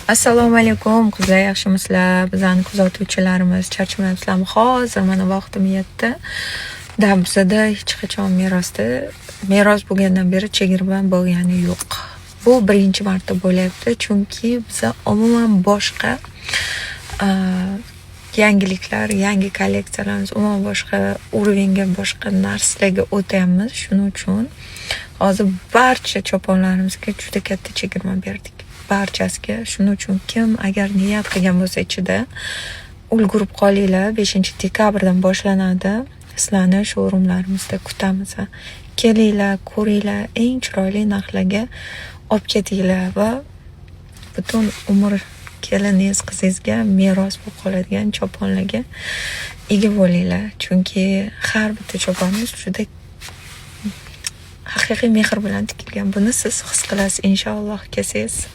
Assalomu alaykum qizlar, yaxshimisizlar? Bizlarni kuzatuvchilarimiz charchamayapsizlarmi? Hozir mana vaqtim yetdi. Bizada hech qachon meros bo'lgandan beri chegirma bo'lgani yo'q. Bu birinchi marta bo'lyapti, chunki biza umuman boshqa yangiliklar, yangi kolleksiyalarimiz umuman boshqa urovengga, boshqa narsalarga o'tayapmiz. Shuning uchun hozir barcha choponlarimizga juda katta chegirma berdik. Barchasiga. Shuning uchun kim agar niyat qilgan bo'lsa ichida ulgurib qolinglar. 5-dekabrdan boshlanadi. Sizlarni showroomlarimizda kutamiz. Kelinglar, ko'ringlar, eng chiroyli narxlarga olib ketinglar va butun umr keliningiz, qizingizga meros bo'lib qoladigan choponlarga ega bo'linglar. Chunki har bitta choponimiz juda haqiqiy mehr bilan tikilgan. Buni siz his qilasiz, inshaalloh kelsangiz.